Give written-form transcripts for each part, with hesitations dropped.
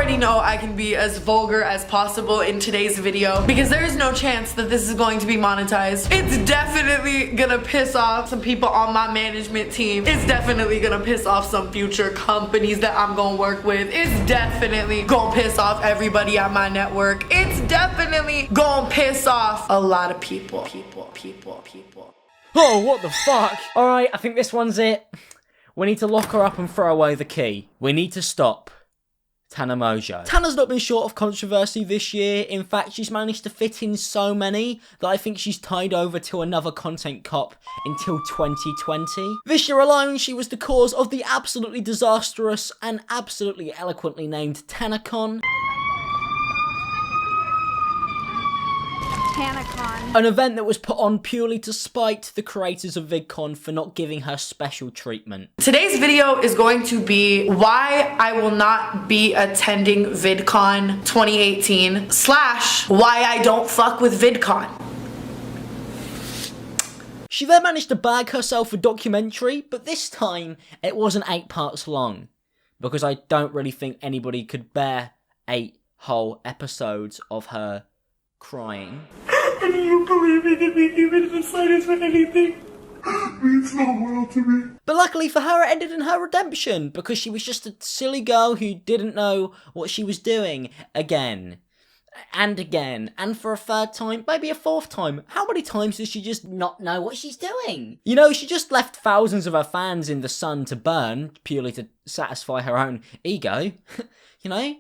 already know I can be as vulgar as possible in today's video because there is no chance that this is going to be monetized. It's definitely gonna piss off some people on my management team. It's definitely gonna piss off some future companies that I'm gonna work with. It's definitely gonna piss off everybody at my network. It's definitely gonna piss off a lot of people. Oh, what the fuck? Alright, I think this one's it. We need to lock her up and throw away the key. We need to stop Tana Mongeau. Tana's not been short of controversy this year. In fact, she's managed to fit in so many that I think she's tied over to another content cop until 2020. This year alone, she was the cause of the absolutely disastrous and absolutely eloquently named TanaCon. An event that was put on purely to spite the creators of VidCon for not giving her special treatment. Today's video is going to be why I will not be attending VidCon 2018 / why I don't fuck with VidCon. She then managed to bag herself a documentary, but this time it wasn't 8 parts long, because I don't really think anybody could bear 8 whole episodes of her crying. And you believing in me even the slightest for anything means no world to me. But luckily for her, it ended in her redemption, because she was just a silly girl who didn't know what she was doing again. And again, and for a third time, maybe a fourth time. How many times does she just not know what she's doing? You know, she just left thousands of her fans in the sun to burn, purely to satisfy her own ego. You know?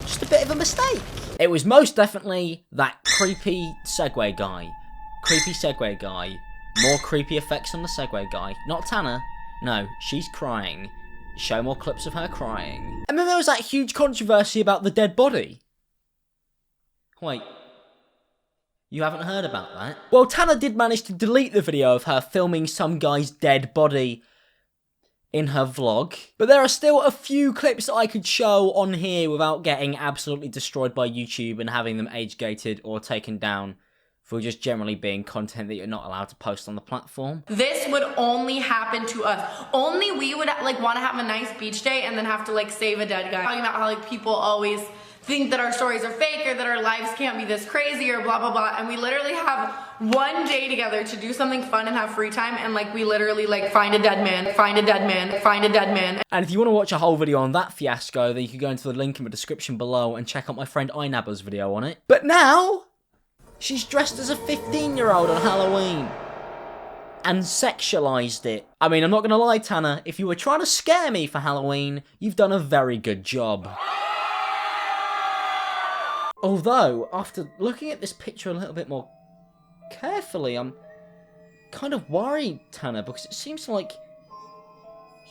Just a bit of a mistake. It was most definitely that creepy Segway guy. Creepy Segway guy. More creepy effects on the Segway guy. Not Tana. No, she's crying. Show more clips of her crying. And then there was that huge controversy about the dead body. Wait. You haven't heard about that? Well, Tana did manage to delete the video of her filming some guy's dead body in her vlog, but there are still a few clips that I could show on here without getting absolutely destroyed by YouTube and having them age-gated or taken down for just generally being content that you're not allowed to post on the platform. This would only happen to us. Only we would like want to have a nice beach day and then have to like save a dead guy. Talking about how like people always think that our stories are fake or that our lives can't be this crazy or blah blah blah, and we literally have one day together to do something fun and have free time, and like we literally like find a dead man, find a dead man, find a dead man. And if you want to watch a whole video on that fiasco, then you can go into the link in the description below and check out my friend ImAllexx's video on it. But now she's dressed as a 15-year-old on Halloween and sexualized it. I mean, I'm not gonna lie, Tana, if you were trying to scare me for Halloween, you've done a very good job. Although, after looking at this picture a little bit more carefully, I'm kind of worried, Tana, because it seems like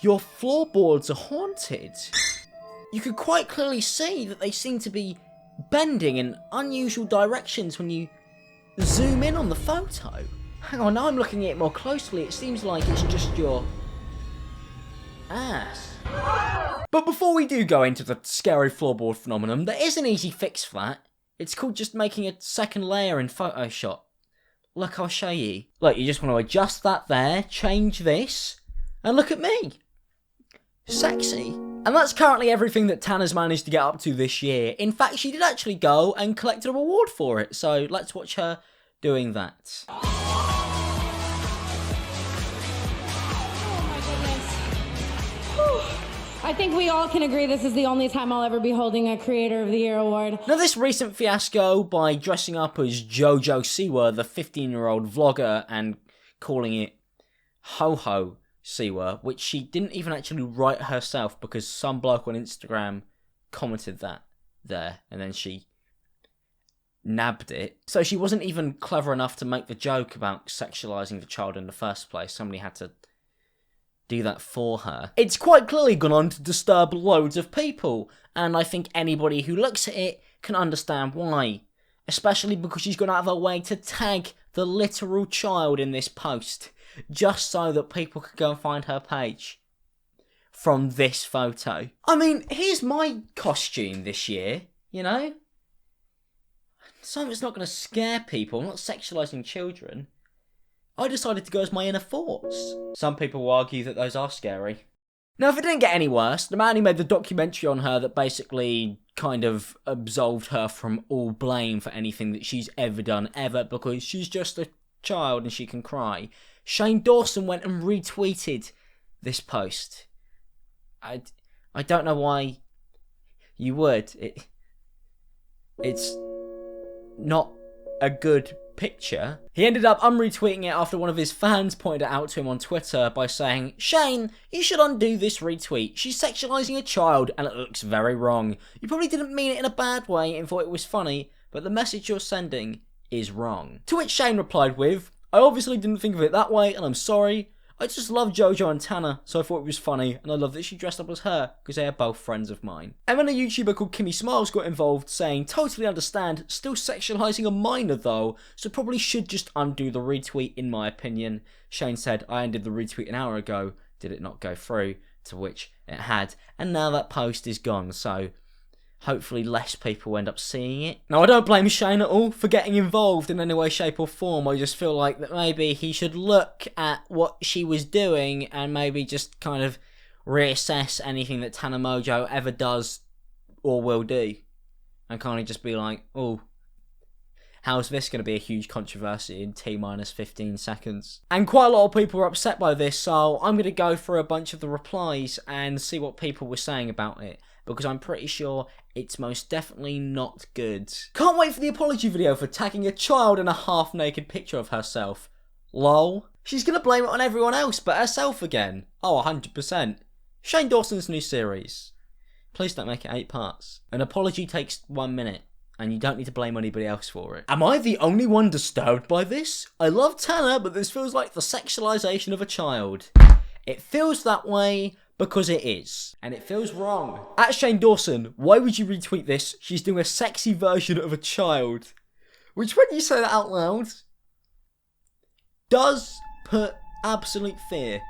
your floorboards are haunted. You could quite clearly see that they seem to be bending in unusual directions when you zoom in on the photo. Hang on, now I'm looking at it more closely, it seems like it's just your ass. But before we do go into the scary floorboard phenomenon, there is an easy fix for that. It's called just making a second layer in Photoshop. Look, I'll show you. Look, you just want to adjust that there, change this, and look at me. Sexy. And that's currently everything that Tana's managed to get up to this year. In fact, she did actually go and collect a reward for it, so let's watch her doing that. I think we all can agree this is the only time I'll ever be holding a Creator of the Year award. Now, this recent fiasco by dressing up as JoJo Siwa, the 15-year-old vlogger, and calling it Ho-Ho Siwa, which she didn't even actually write herself because some bloke on Instagram commented that there, and then she nabbed it. So she wasn't even clever enough to make the joke about sexualizing the child in the first place. Somebody had to do that for her. It's quite clearly gone on to disturb loads of people, and I think anybody who looks at it can understand why. Especially because she's gone out of her way to tag the literal child in this post, just so that people could go and find her page from this photo. I mean, here's my costume this year, you know? Something that's not going to scare people. I'm not sexualising children. I decided to go as my inner thoughts. Some people will argue that those are scary. Now, if it didn't get any worse, the man who made the documentary on her that basically kind of absolved her from all blame for anything that she's ever done, ever, because she's just a child and she can cry, Shane Dawson went and retweeted this post. I don't know why you would. It's not a good picture. He ended up unretweeting it after one of his fans pointed it out to him on Twitter by saying, "Shane, you should undo this retweet. She's sexualizing a child and it looks very wrong. You probably didn't mean it in a bad way and thought it was funny, but the message you're sending is wrong." To which Shane replied with, "I obviously didn't think of it that way and I'm sorry. I just love JoJo and Tana, so I thought it was funny, and I love that she dressed up as her, because they are both friends of mine." And then a YouTuber called Kimmy Smiles got involved, saying, "Totally understand, still sexualizing a minor though, so probably should just undo the retweet in my opinion." Shane said, "I undid the retweet an hour ago, did it not go through?" To which it had, and now that post is gone, so hopefully less people end up seeing it. Now, I don't blame Shane at all for getting involved in any way, shape or form. I just feel like that maybe he should look at what she was doing and maybe just kind of reassess anything that Tana Mongeau ever does or will do. And kind of just be like, oh, how's this going to be a huge controversy in T-minus 15 seconds? And quite a lot of people were upset by this, so I'm going to go through a bunch of the replies and see what people were saying about it, because I'm pretty sure it's most definitely not good. Can't wait for the apology video for tagging a child in a half-naked picture of herself. Lol. She's gonna blame it on everyone else but herself again. Oh, 100%. Shane Dawson's new series. Please don't make it 8 parts. An apology takes 1 minute, and you don't need to blame anybody else for it. Am I the only one disturbed by this? I love Tana, but this feels like the sexualization of a child. It feels that way because it is, and it feels wrong. At Shane Dawson, why would you retweet this? She's doing a sexy version of a child. Which, when you say that out loud, does put absolute fear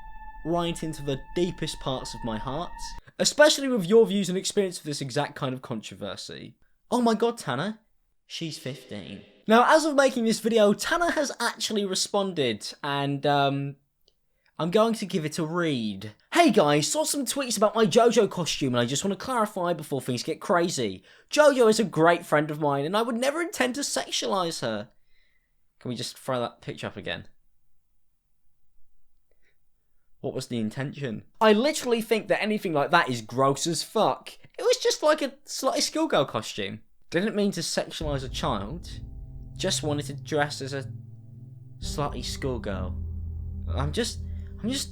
right into the deepest parts of my heart. Especially with your views and experience of this exact kind of controversy. Oh my god, Tana, she's 15. Now, as of making this video, Tana has actually responded, and I'm going to give it a read. "Hey guys, saw some tweets about my JoJo costume and I just want to clarify before things get crazy. JoJo is a great friend of mine and I would never intend to sexualize her." Can we just throw that picture up again? What was the intention? I literally think that anything like that is gross as fuck. It was just like a slutty schoolgirl costume. Didn't mean to sexualize a child. Just wanted to dress as a slutty schoolgirl. I'm just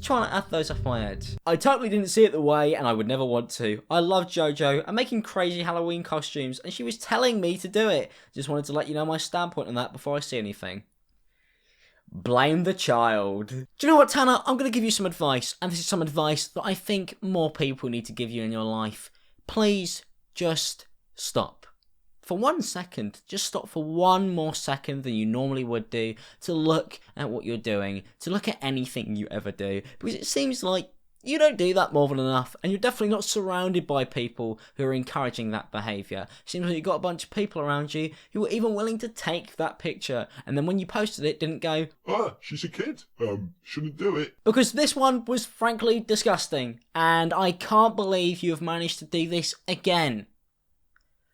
trying to add those off my head. I totally didn't see it the way, and I would never want to. I love JoJo. I'm making crazy Halloween costumes, and she was telling me to do it. Just wanted to let you know my standpoint on that before I see anything. Blame the child. Do you know what, Tana? I'm going to give you some advice, and this is some advice that I think more people need to give you in your life. Please, just stop. For 1 second, just stop for 1 more second than you normally would do to look at what you're doing, to look at anything you ever do, because it seems like you don't do that more than enough, and you're definitely not surrounded by people who are encouraging that behaviour. It seems like you've got a bunch of people around you who were even willing to take that picture, and then when you posted it, didn't go, "Ah, she's a kid, shouldn't do it." Because this one was frankly disgusting, and I can't believe you have managed to do this again.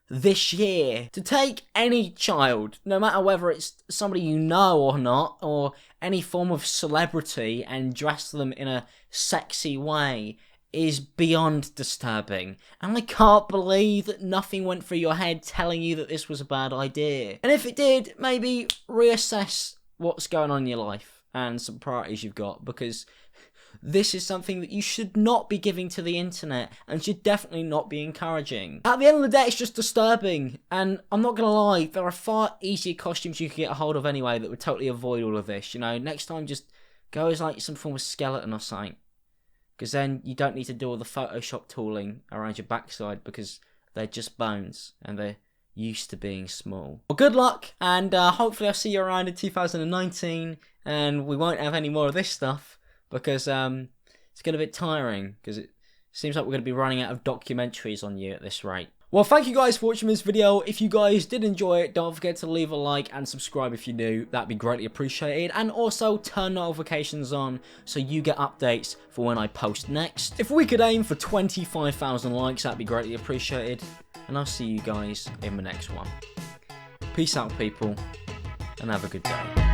This year, to take any child, no matter whether it's somebody you know or not, or any form of celebrity, and dress them in a sexy way, is beyond disturbing. And I can't believe that nothing went through your head telling you that this was a bad idea. And if it did, maybe reassess what's going on in your life and some priorities you've got, because this is something that you should not be giving to the internet and should definitely not be encouraging. At the end of the day, it's just disturbing, and I'm not gonna lie, there are far easier costumes you could get a hold of anyway that would totally avoid all of this. You know, next time just go as like some form of skeleton or something, because then you don't need to do all the Photoshop tooling around your backside, because they're just bones and they're used to being small. Well, good luck, and hopefully I'll see you around in 2019 and we won't have any more of this stuff, because it's getting a bit tiring, because it seems like we're going to be running out of documentaries on you at this rate. Well, thank you guys for watching this video. If you guys did enjoy it, don't forget to leave a like and subscribe if you're new. That'd be greatly appreciated. And also turn notifications on so you get updates for when I post next. If we could aim for 25,000 likes, that'd be greatly appreciated. And I'll see you guys in the next one. Peace out, people, and have a good day.